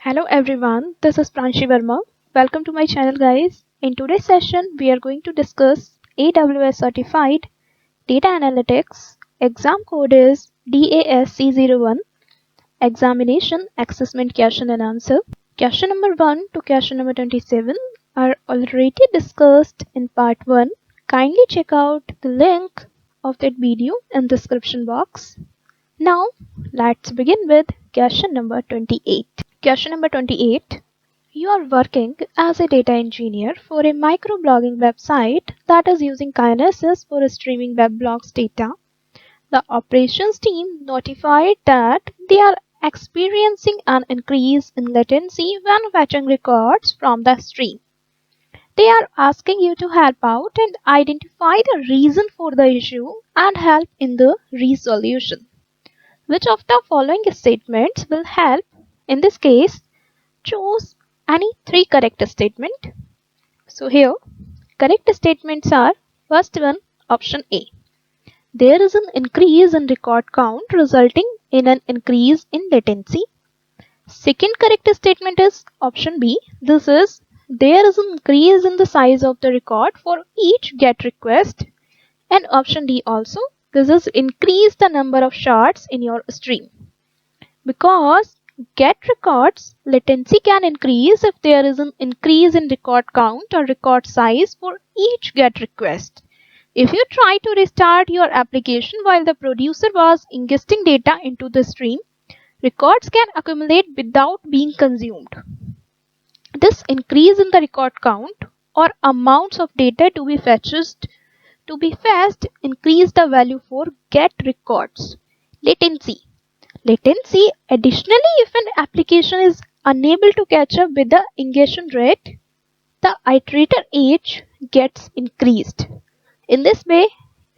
Hello everyone, this is Pranshi Verma. Welcome to my channel guys. In today's session, we are going to discuss AWS Certified Data Analytics. Exam code is DASC01. Examination, assessment, question and answer. Question number 1 to question number 27 are already discussed in part 1. Kindly check out the link of that video in the description box. Now, let's begin with question number 28. Question number 28. You are working as a data engineer for a microblogging website that is using Kinesis for streaming web blogs data. The operations team notified that they are experiencing an increase in latency when fetching records from the stream. They are asking you to help out and identify the reason for the issue and help in the resolution. Which of the following statements will help? In this case, choose any three correct statements. So here, correct statements are first one, option A. There is an increase in record count resulting in an increase in latency. Second correct statement is option B. This is there is an increase in the size of the record for each GET request. And option D also. This is increase the number of shards in your stream. Because GET records latency can increase if there is an increase in record count or record size for each GET request. If you try to restart your application while the producer was ingesting data into the stream, records can accumulate without being consumed. This increase in the record count or amounts of data to be fetched increase the value for GET records. Latency. Additionally, if an application is unable to catch up with the ingestion rate, the iterator age gets increased. In this way,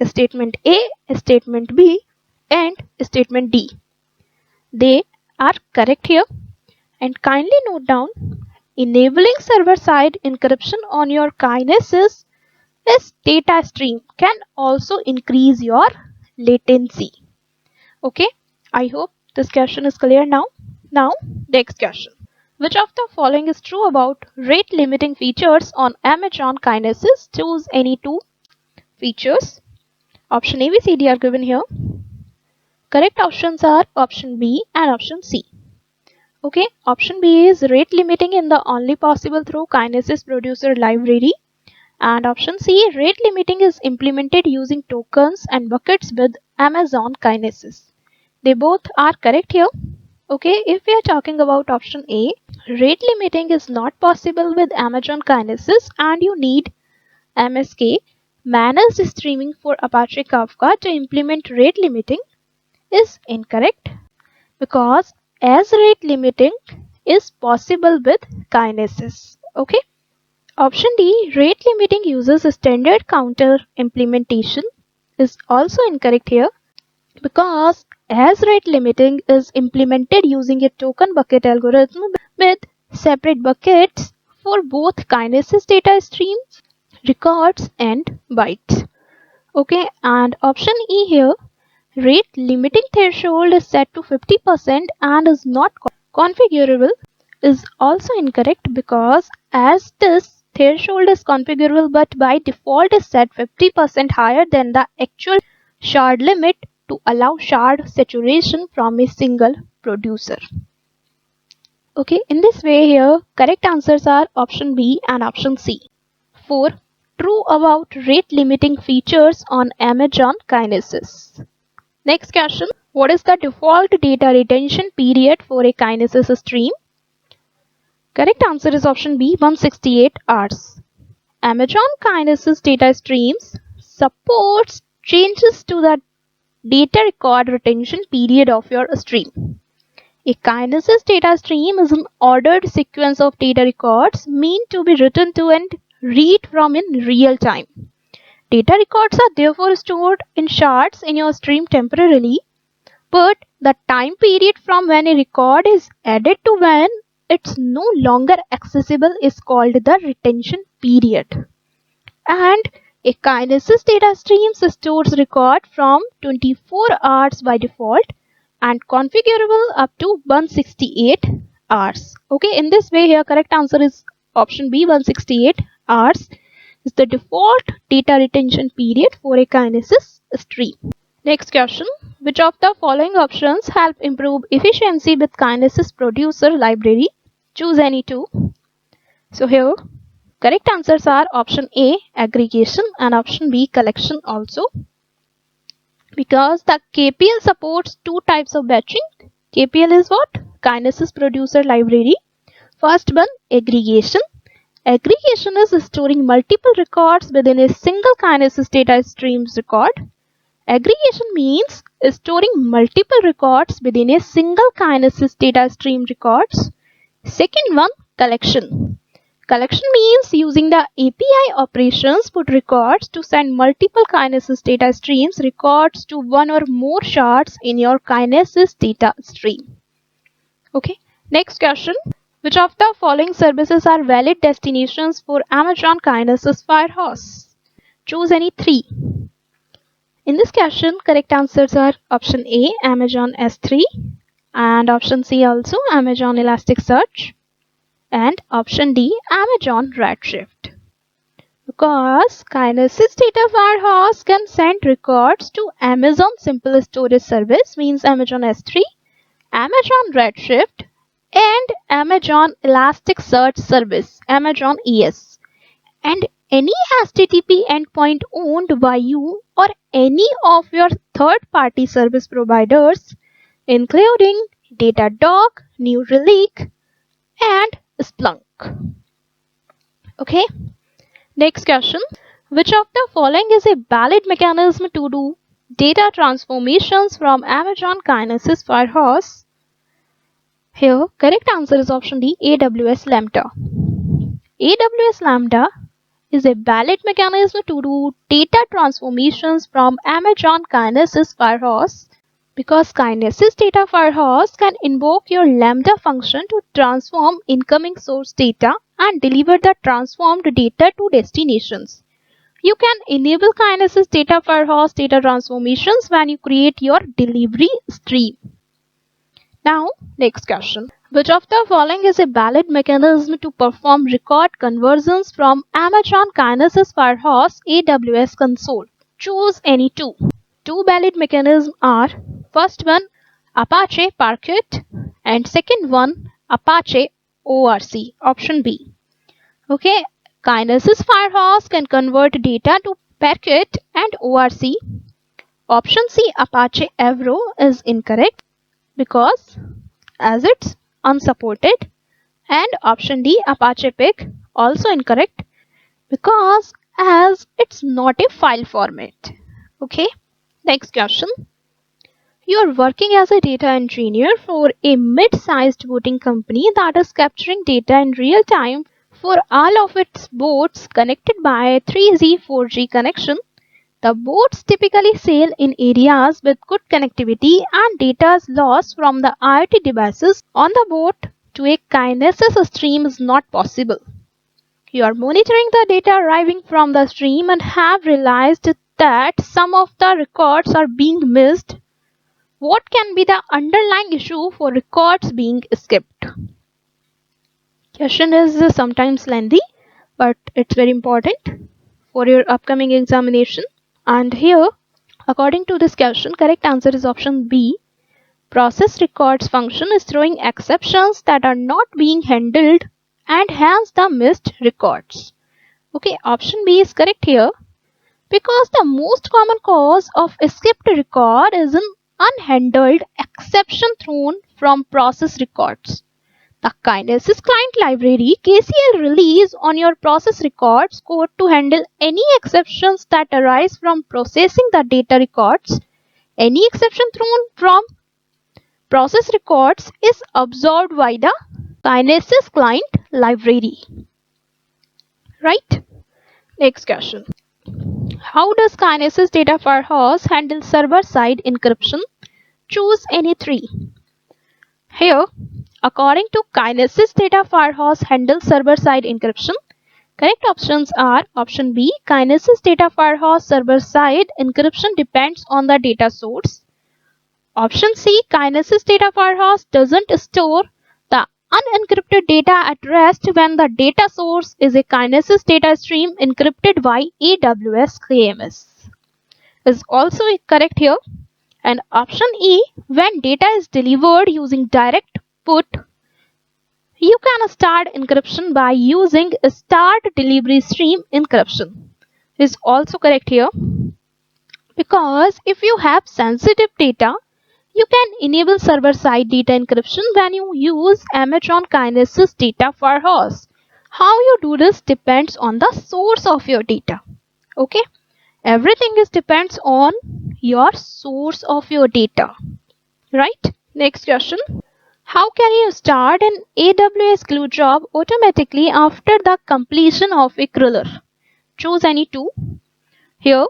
statement A, statement B, and statement D. They are correct here. And kindly note down, enabling server-side encryption on your Kinesis data stream can also increase your latency. Okay, I hope this question is clear now. Now, next question. Which of the following is true about rate limiting features on Amazon Kinesis? Choose any two features. Option A, B, C, D are given here. Correct options are option B and option C. Okay, option B is rate limiting in the only possible through Kinesis producer library. And option C, rate limiting is implemented using tokens and buckets with Amazon Kinesis. They both are correct here. Okay, if we are talking about option A, rate limiting is not possible with Amazon Kinesis and you need MSK, managed streaming for Apache Kafka, to implement rate limiting, is incorrect because as rate limiting is possible with Kinesis. Okay. Option D, rate limiting uses a standard counter implementation, is also incorrect here because as rate limiting is implemented using a token bucket algorithm with separate buckets for both Kinesis data streams, records and bytes. Okay, and option E here, rate limiting threshold is set to 50% and is not configurable, is also incorrect because as this threshold is configurable but by default is set 50% higher than the actual shard limit to allow shard saturation from a single producer. Okay, in this way here, correct answers are option B and option C. 4. True about rate limiting features on Amazon Kinesis. Next question. What is the default data retention period for a Kinesis stream? Correct answer is option B, 168 hours. Amazon Kinesis data streams supports changes to the data record retention period of your stream. A Kinesis data stream is an ordered sequence of data records meant to be written to and read from in real time. Data records are therefore stored in shards in your stream temporarily, but the time period from when a record is added to when it's no longer accessible is called the retention period. And a Kinesis data stream stores record from 24 hours by default and configurable up to 168 hours. Okay, in this way here correct answer is option B, 168 hours is the default data retention period for a Kinesis stream. Next question, which of the following options help improve efficiency with Kinesis producer library? Choose any two. So here correct answers are option A, aggregation, and option B, collection also. Because the KPL supports two types of batching. KPL is what? Kinesis producer library. First one, aggregation. Aggregation is storing multiple records within a single Kinesis data streams record. Aggregation means storing multiple records within a single Kinesis data stream records. Second one, collection. Collection means using the API operations put records to send multiple Kinesis data streams records to one or more shards in your Kinesis data stream. Okay, next question. Which of the following services are valid destinations for Amazon Kinesis Firehose? Choose any three. In this question, correct answers are option A, Amazon S3, and option C also, Amazon Elasticsearch, and option D, Amazon Redshift. Because Kinesis Data Firehose can send records to Amazon Simple Storage Service, means Amazon S3, Amazon Redshift, and Amazon Elasticsearch Service, Amazon ES, and any HTTP endpoint owned by you or any of your third-party service providers, including Datadog, New Relic, and Splunk. Okay. Next question. Which of the following is a valid mechanism to do data transformations from Amazon Kinesis Firehose? Here, correct answer is option D, AWS Lambda. AWS Lambda is a valid mechanism to do data transformations from Amazon Kinesis Firehose because Kinesis Data Firehose can invoke your Lambda function to transform incoming source data and deliver the transformed data to destinations. You can enable Kinesis Data Firehose data transformations when you create your delivery stream. Now, next question. Which of the following is a valid mechanism to perform record conversions from Amazon Kinesis Firehose AWS console? Choose any two. Two valid mechanisms are first one, Apache Parquet, and second one, Apache ORC, option B. Okay, Kinesis Firehose can convert data to Parquet and ORC. Option C, Apache Avro, is incorrect because as it's unsupported, and option D, Apache Pig, also incorrect because as it's not a file format. Okay, next question. You are working as a data engineer for a mid-sized boating company that is capturing data in real time for all of its boats connected by a 3G 4G connection. The boats typically sail in areas with good connectivity and data is lost from the IoT devices on the boat to a Kinesis stream is not possible. You are monitoring the data arriving from the stream and have realized that some of the records are being missed. What can be the underlying issue for records being skipped? Question is sometimes lengthy, but it's very important for your upcoming examination. And here, according to this question, correct answer is option B. Process records function is throwing exceptions that are not being handled and hence the missed records. Okay, option B is correct here because the most common cause of a skipped record is an unhandled exception thrown from process records. The Kinesis client library KCL release on your process records code to handle any exceptions that arise from processing the data records. Any exception thrown from process records is absorbed by the Kinesis client library. Right? Next question. How does Kinesis Data Firehose handle server-side encryption? Choose any three. Here, according to Kinesis Data Firehose handles server-side encryption. Correct options are option B, Kinesis Data Firehose server-side encryption depends on the data source. Option C, Kinesis Data Firehose doesn't store the unencrypted data at rest when the data source is a Kinesis data stream encrypted by AWS KMS. Is also correct here. And option E, when data is delivered using direct put, you can start encryption by using a start delivery stream encryption. Is also correct here, because if you have sensitive data, you can enable server-side data encryption when you use Amazon Kinesis data firehose. How you do this depends on the source of your data. Okay, everything is depends on your source of your data, right? Next question. How can you start an AWS Glue job automatically after the completion of a crawler? Choose any two. Here,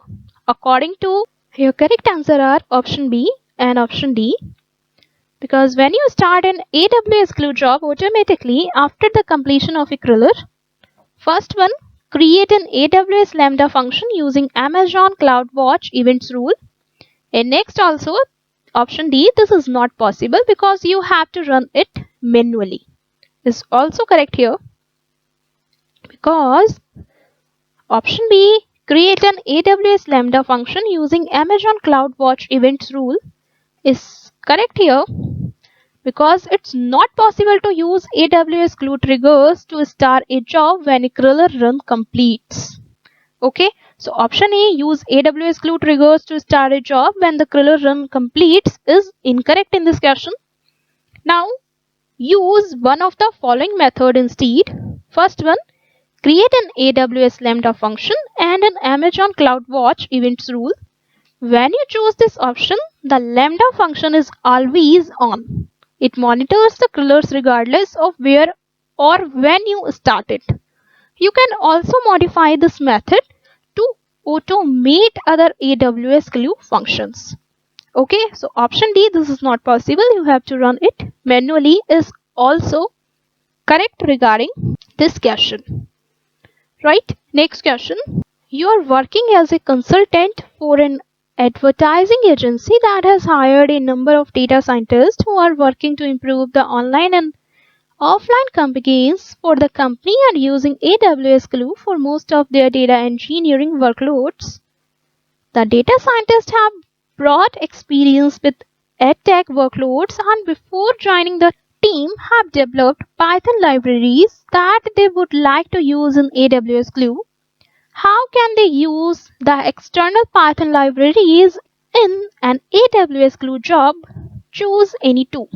according to your correct answer are option B and option D. Because when you start an AWS Glue job automatically after the completion of a crawler, first one, create an AWS Lambda function using Amazon CloudWatch events rule. And next also, option D, this is not possible because you have to run it manually. Is also correct here, because option B, create an AWS Lambda function using Amazon CloudWatch events rule, is correct here, because it's not possible to use AWS Glue triggers to start a job when a crawler run completes. Okay, so option A, use AWS Glue triggers to start a job when the crawler run completes, is incorrect in this question. Now, use one of the following method instead. First one, create an AWS Lambda function and an Amazon CloudWatch events rule. When you choose this option, the Lambda function is always on. It monitors the crawlers regardless of where or when you start it. You can also modify this method to automate other AWS Glue functions. Okay, so option D, this is not possible. You have to run it manually, is also correct regarding this question. Right, next question. You are working as a consultant for an advertising agency that has hired a number of data scientists who are working to improve the online and offline campaigns for the company and using AWS Glue for most of their data engineering workloads. The data scientists have broad experience with EdTech workloads and before joining the team have developed Python libraries that they would like to use in AWS Glue. How can they use the external Python libraries in an AWS Glue job? Choose any two.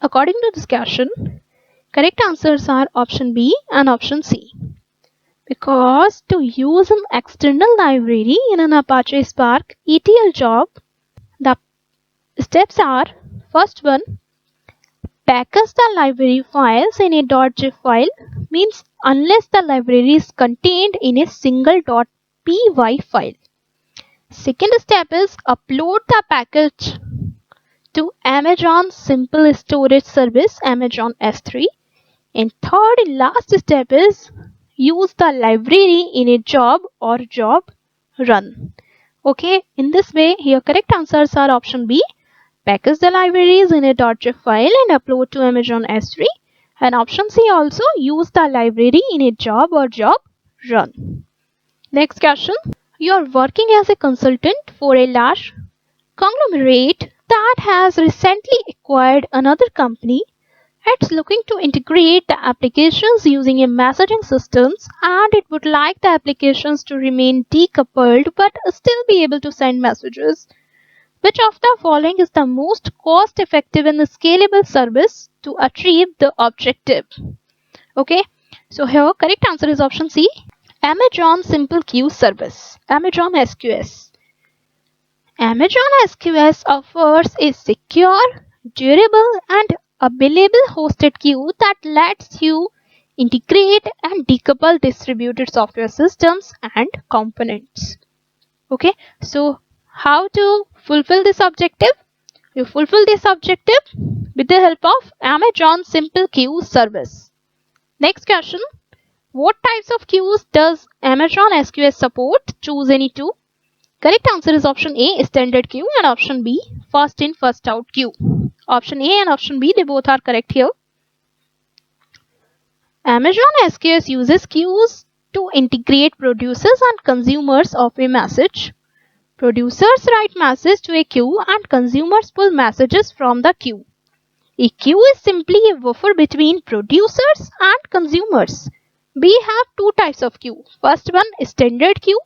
According to this question, correct answers are option B and option C. Because to use an external library in an Apache Spark ETL job, the steps are: first one, package the library files in a .gif file, means unless the library is contained in a single .py file. Second step is upload the package to Amazon Simple Storage Service, Amazon S3. And third and last step is use the library in a job or job run. Okay, in this way, here correct answers are option B, package the libraries in a .gif file and upload to Amazon S3. And option C also, use the library in a job or job run. Next question. You are working as a consultant for a large conglomerate that has recently acquired another company. It's looking to integrate the applications using a messaging systems, and it would like the applications to remain decoupled but still be able to send messages. Which of the following is the most cost-effective and scalable service to achieve the objective? Okay, so here correct answer is option C, Amazon Simple Queue Service, Amazon SQS. Amazon SQS offers a secure, durable, and available hosted queue that lets you integrate and decouple distributed software systems and components. Okay, so how to fulfill this objective? You fulfill this objective with the help of Amazon Simple Queue Service. Next question. What types of queues does Amazon SQS support? Choose any two. Correct answer is option A, standard queue, and option B, first in first out queue. Option A and option B, they both are correct here. Amazon SQS uses queues to integrate producers and consumers of a message. Producers write messages to a queue and consumers pull messages from the queue. A queue is simply a buffer between producers and consumers. We have two types of queue. First one is standard queue.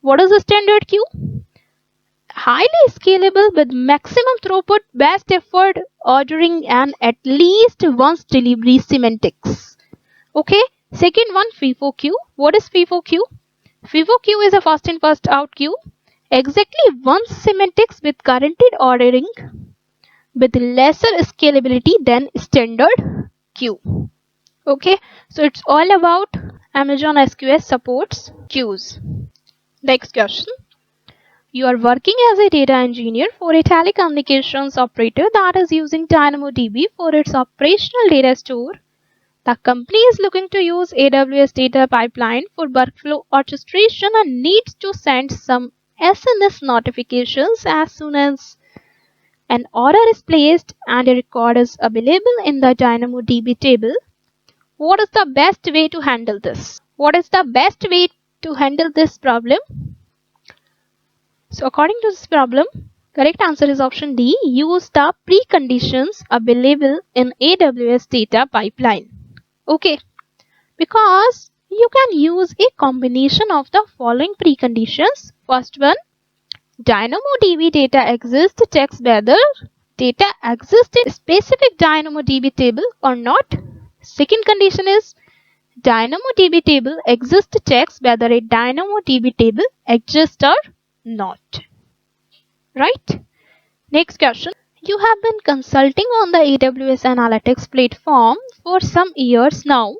What is a standard queue? Highly scalable with maximum throughput, best effort, ordering and at least once delivery semantics. Okay, second one, FIFO queue. What is FIFO queue? FIFO queue is a first in first out queue. Exactly once semantics with guaranteed ordering with lesser scalability than standard queue. Okay, so it's all about Amazon SQS supports queues. Next question. You are working as a data engineer for a telecommunications operator that is using DynamoDB for its operational data store. The company is looking to use AWS data pipeline for workflow orchestration and needs to send some SMS notifications as soon as an order is placed and a record is available in the DynamoDB table. What is the best way to handle this? What is the best way to handle this problem? So according to this problem, correct answer is option D. Use the preconditions available in AWS data pipeline. Okay, because you can use a combination of the following preconditions. First one, DynamoDB data exists checks whether data exists in specific DynamoDB table or not. Second condition is DynamoDB table exists checks whether a DynamoDB table exists or not. Right? Next question. You have been consulting on the AWS Analytics platform for some years now.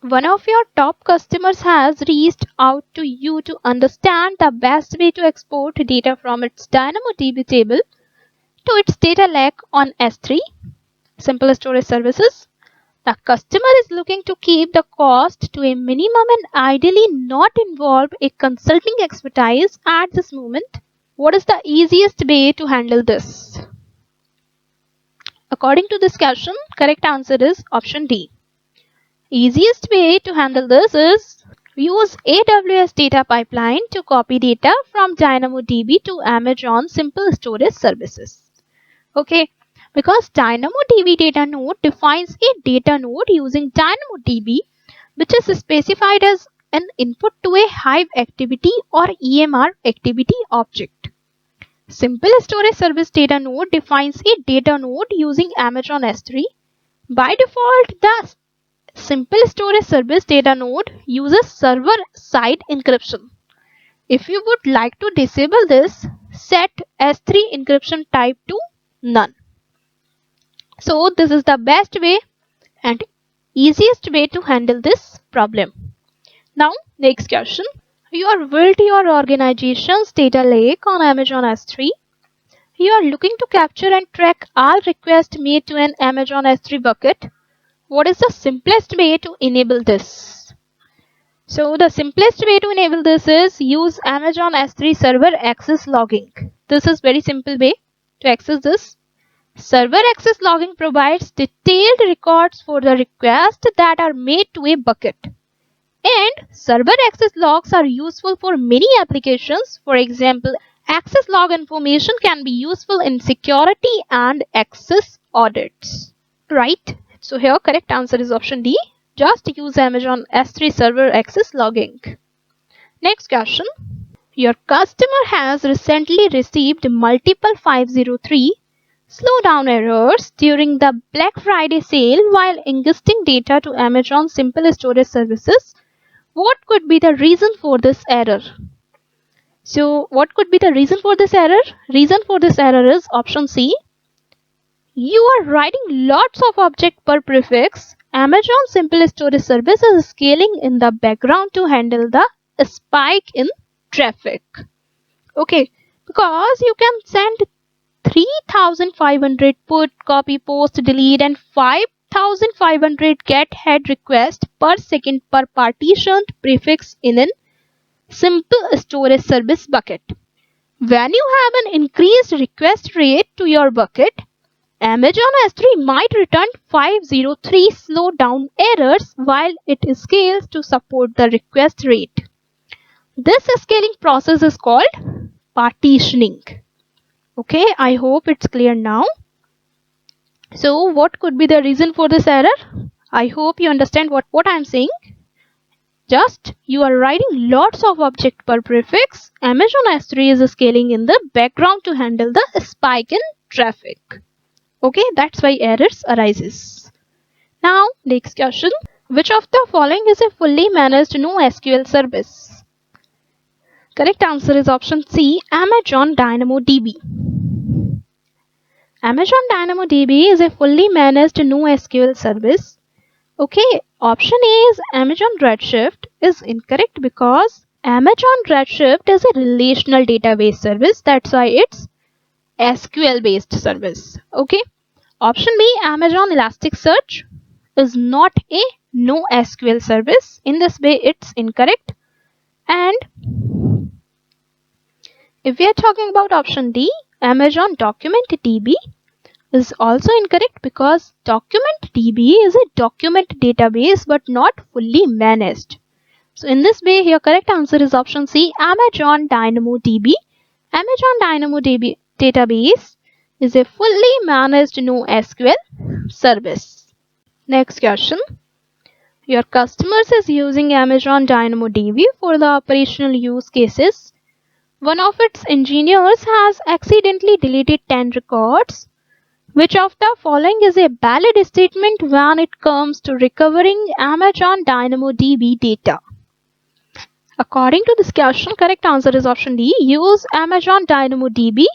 One of your top customers has reached out to you to understand the best way to export data from its DynamoDB table to its data lake on S3, Simple Storage Services. The customer is looking to keep the cost to a minimum and ideally not involve a consulting expertise at this moment. What is the easiest way to handle this? According to this question, correct answer is option D. Easiest way to handle this is use AWS data pipeline to copy data from DynamoDB to Amazon Simple Storage Services. Okay, because DynamoDB data node defines a data node using DynamoDB, which is specified as an input to a Hive activity or EMR activity object. Simple Storage Service data node defines a data node using Amazon S3. By default, the Simple Storage Service data node uses server-side encryption. If you would like to disable this, set S3 encryption type to none. So this is the best way and easiest way to handle this problem. Now next question. You are built your organization's data lake on Amazon S3. You are looking to capture and track all requests made to an Amazon S3 bucket. What is the simplest way to enable this? So the simplest way to enable this is use Amazon S3 server access logging. This is very simple way to access this. Server access logging provides detailed records for the requests that are made to a bucket. And server access logs are useful for many applications. For example, access log information can be useful in security and access audits. Right? So here correct answer is option D. Just use Amazon S3 server access logging. Next question. Your customer has recently received multiple 503 slowdown errors during the Black Friday sale while ingesting data to Amazon Simple Storage Services. What could be the reason for this error? So what could be the reason for this error? Reason for this error is option C. You are writing lots of object per prefix. Amazon Simple Storage Service is scaling in the background to handle the spike in traffic. Okay, because you can send 3,500 put, copy, post, delete and 5,500 get head request per second per partitioned prefix in an Simple Storage Service bucket. When you have an increased request rate to your bucket, Amazon S3 might return 503 slowdown errors while it scales to support the request rate. This scaling process is called partitioning. Okay, I hope it's clear now. So what could be the reason for this error? I hope you understand what I'm saying. Just you are writing lots of object per prefix. Amazon S3 is scaling in the background to handle the spike in traffic. Okay, that's why errors arises. Now next question. Which of the following is a fully managed NoSQL service? Correct answer is option C, Amazon DynamoDB. Amazon DynamoDB is a fully managed NoSQL service. Okay, option A is Amazon Redshift is incorrect because Amazon Redshift is a relational database service. That's why it's SQL based service. Okay, option B, Amazon Elasticsearch is not a NoSQL service. In this way, it's incorrect. And if we are talking about option D, Amazon DocumentDB is also incorrect because DocumentDB is a document database but not fully managed. So in this way, your correct answer is option C, Amazon DynamoDB. Amazon DynamoDB database is a fully managed NoSQL service. Next question. Your customers is using Amazon DynamoDB for the operational use cases. One of its engineers has accidentally deleted 10 records. Which of the following is a valid statement when it comes to recovering Amazon DynamoDB data? According to this question, correct answer is option D. Use Amazon DynamoDB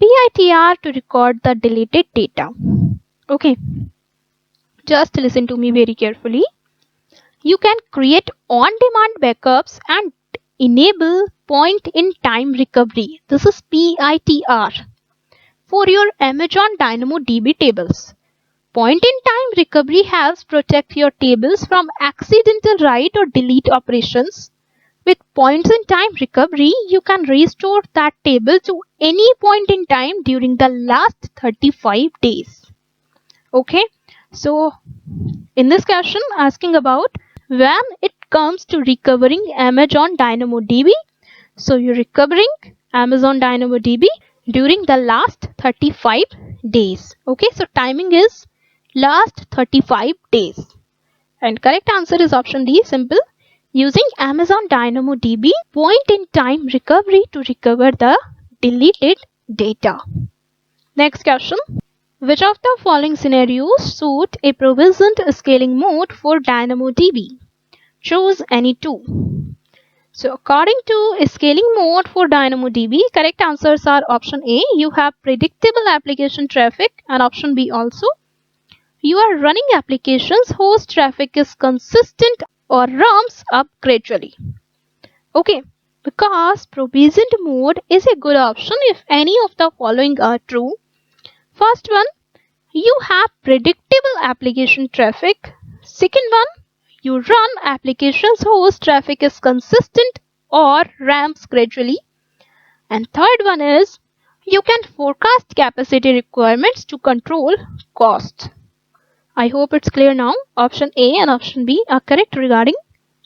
PITR to record the deleted data. Okay, just listen to me very carefully. You can create on-demand backups and enable point-in-time recovery. This is PITR for your Amazon DynamoDB tables. Point-in-time recovery helps protect your tables from accidental write or delete operations. With points-in-time recovery, you can restore that table to any point in time during the last 35 days. Okay, so in this question, asking about when it comes to recovering Amazon DynamoDB. So you're recovering Amazon DynamoDB during the last 35 days. Okay, so timing is last 35 days. And correct answer is option D, simple. Using Amazon DynamoDB point-in-time recovery to recover the deleted data. Next question. Which of the following scenarios suit a provisioned scaling mode for DynamoDB? Choose any two. So according to scaling mode for DynamoDB, correct answers are option A, you have predictable application traffic, and option B also, you are running applications whose traffic is consistent or ramps up gradually. Okay, because provisioned mode is a good option if any of the following are true. First one, you have predictable application traffic. Second one, you run applications whose traffic is consistent or ramps gradually. And third one is, you can forecast capacity requirements to control costs. I hope it's clear now. Option A and option B are correct regarding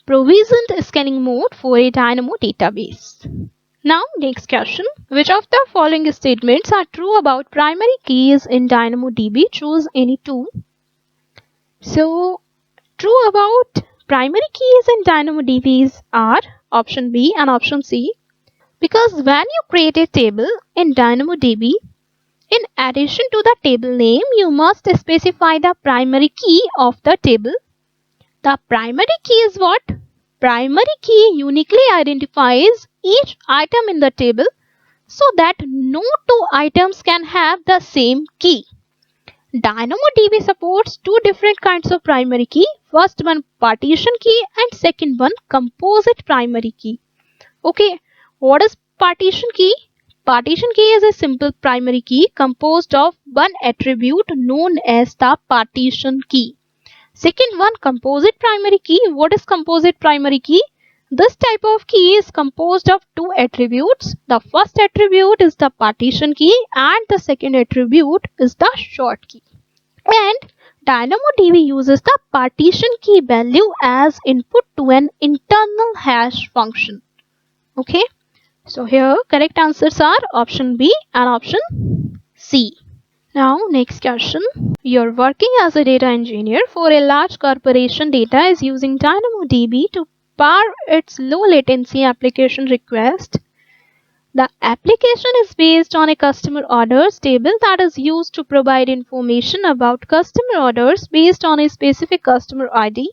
provisioned scanning mode for a Dynamo database. Now next question. Which of the following statements are true about primary keys in DynamoDB? Choose any two. So true about primary keys in DynamoDB are option B and option C. Because when you create a table in DynamoDB, in addition to the table name, you must specify the primary key of the table. The primary key is what? Primary key uniquely identifies each item in the table so that no two items can have the same key. DynamoDB supports two different kinds of primary key. First one partition key and second one composite primary key. Okay, what is partition key? Partition key is a simple primary key composed of one attribute known as the partition key. Second one, composite primary key. What is composite primary key? This type of key is composed of two attributes. The first attribute is the partition key and the second attribute is the short key. And DynamoDB uses the partition key value as input to an internal hash function. Okay, so here correct answers are option B and option C. Now next question. You're working as a data engineer for a large corporation. Data is using DynamoDB to power its low latency application request. The application is based on a customer orders table that is used to provide information about customer orders based on a specific customer ID.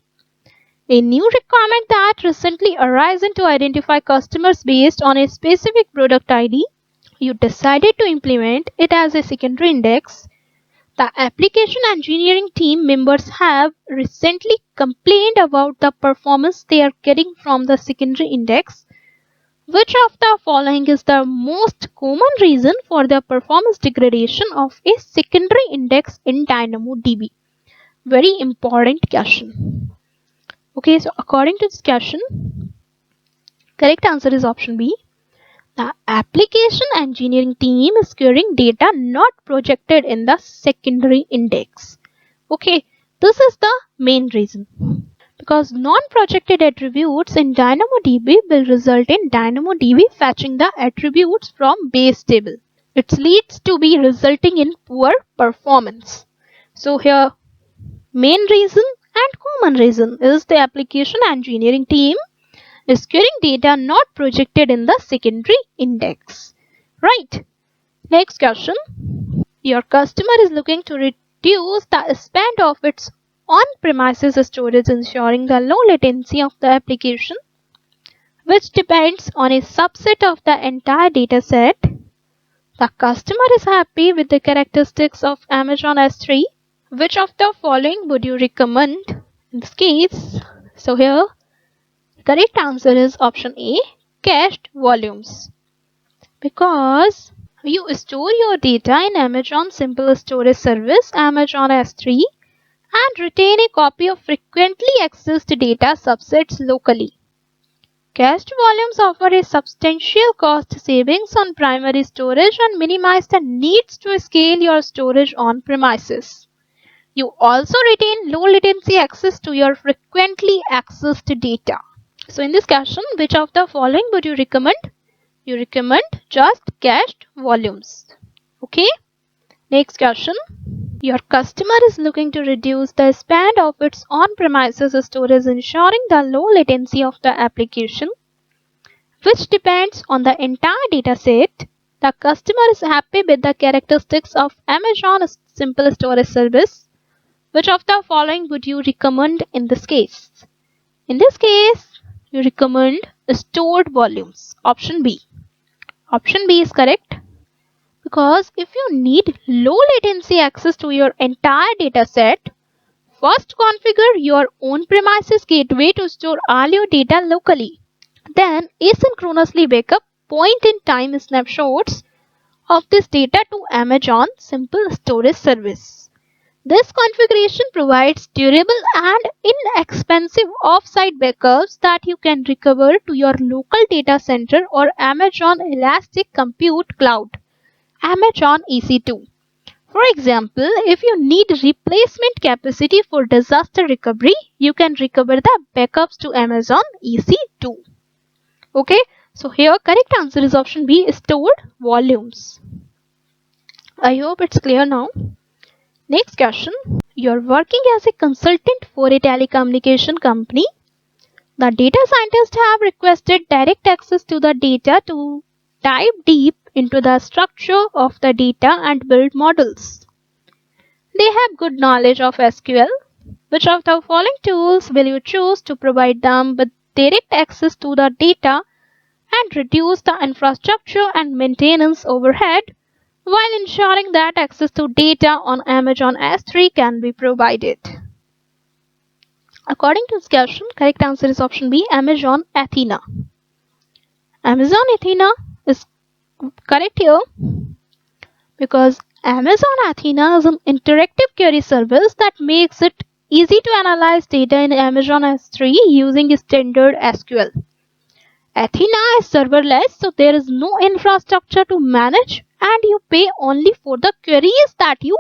A new requirement that recently arisen to identify customers based on a specific product ID. You decided to implement it as a secondary index. The application engineering team members have recently complained about the performance they are getting from the secondary index. Which of the following is the most common reason for the performance degradation of a secondary index in DynamoDB? Very important question. Okay, so according to this question, correct answer is option B. The application engineering team is querying data not projected in the secondary index. Okay, this is the main reason. Because non-projected attributes in DynamoDB will result in DynamoDB fetching the attributes from base table. It leads to be resulting in poor performance. So here main reason and common reason is the application engineering team is querying data not projected in the secondary index. Right. Next question. Your customer is looking to reduce the spend of its on-premises storage, ensuring the low latency of the application, which depends on a subset of the entire data set. The customer is happy with the characteristics of Amazon S3. Which of the following would you recommend in this case? So here, correct answer is option A, cached volumes. Because you store your data in Amazon Simple Storage Service, Amazon S3, and retain a copy of frequently accessed data subsets locally. Cached volumes offer a substantial cost savings on primary storage and minimize the needs to scale your storage on premises. You also retain low latency access to your frequently accessed data. So in this question, which of the following would you recommend? You recommend just cached volumes. Okay. Next question. Your customer is looking to reduce the spend of its on-premises storage, ensuring the low latency of the application, which depends on the entire data set. The customer is happy with the characteristics of Amazon Simple Storage Service. Which of the following would you recommend in this case? In this case, you recommend stored volumes. Option B. Option B is correct. Because if you need low latency access to your entire data set, first configure your own premises gateway to store all your data locally. Then asynchronously backup point-in-time snapshots of this data to Amazon Simple Storage Service. This configuration provides durable and inexpensive off-site backups that you can recover to your local data center or Amazon Elastic Compute Cloud, Amazon EC2. For example, if you need replacement capacity for disaster recovery, you can recover the backups to Amazon EC2. Okay, so here correct answer is option B, stored volumes. I hope it's clear now. Next question. You're working as a consultant for a telecommunication company. The data scientists have requested direct access to the data to dive deep into the structure of the data and build models. They have good knowledge of SQL. Which of the following tools will you choose to provide them with direct access to the data and reduce the infrastructure and maintenance overhead, while ensuring that access to data on Amazon S3 can be provided? According to this question, correct answer is option B, Amazon Athena. Amazon Athena is correct here because Amazon Athena is an interactive query service that makes it easy to analyze data in Amazon S3 using standard SQL. Athena is serverless, so there is no infrastructure to manage and you pay only for the queries that you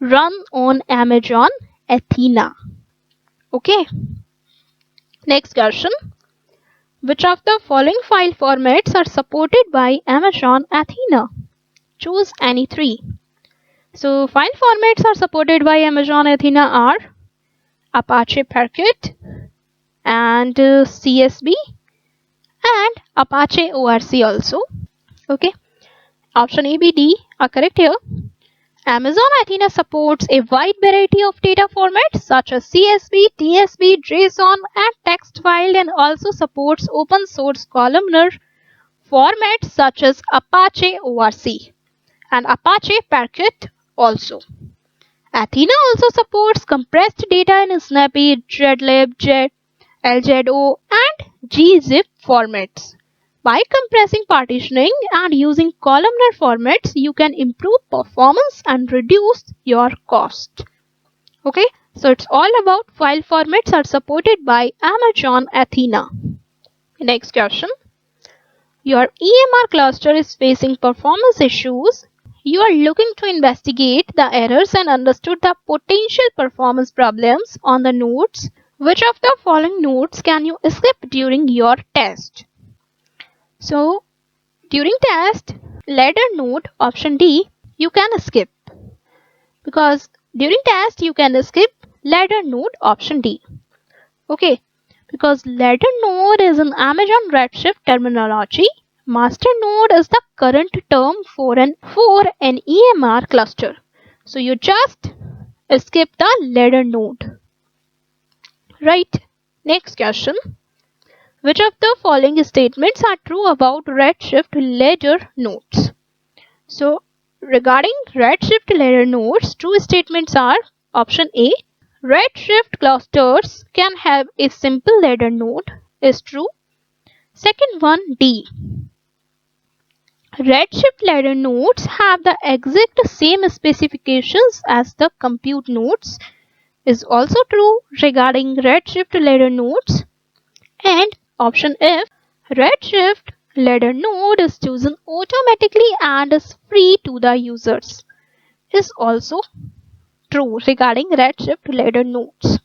run on Amazon Athena. Okay. Next question. Which of the following file formats are supported by Amazon Athena? Choose any three. So file formats are supported by Amazon Athena are Apache Parquet and CSV and Apache ORC also. Okay. Option A, B, D are correct here. Amazon Athena supports a wide variety of data formats such as CSV, TSV, JSON and text file, and also supports open source columnar formats such as Apache ORC and Apache Parquet also. Athena also supports compressed data in Snappy, GZlib, LZO and gzip formats. By compressing partitioning and using columnar formats, you can improve performance and reduce your cost. Okay, so it's all about file formats are supported by Amazon Athena. Next question. Your EMR cluster is facing performance issues. You are looking to investigate the errors and understood the potential performance problems on the nodes. Which of the following nodes can you skip during your test? So, during test, ladder node option D, you can skip. Because during test, you can skip ladder node option D. Okay, because ladder node is an Amazon Redshift terminology. Master node is the current term for an EMR cluster. So you just skip the ladder node. Right. Next question. Which of the following statements are true about Redshift ladder nodes? So regarding Redshift ladder nodes, true statements are option A. Redshift clusters can have a simple ladder node is true. Second one, D. Redshift ladder nodes have the exact same specifications as the compute nodes is also true regarding Redshift ladder nodes. And option F, Redshift ladder node is chosen automatically and is free to the users is also true regarding Redshift ladder nodes.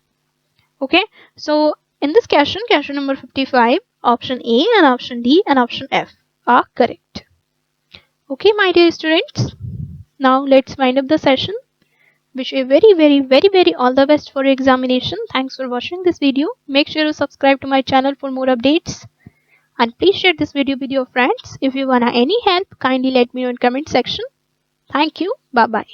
Okay, so in this question number 55, option A and option D and option F are correct. Okay, my dear students, now let's wind up the session. Wish you very all the best for your examination. Thanks for watching this video. Make sure to subscribe to my channel for more updates. And please share this video with your friends. If you want any help, kindly let me know in comment section. Thank you. Bye-bye.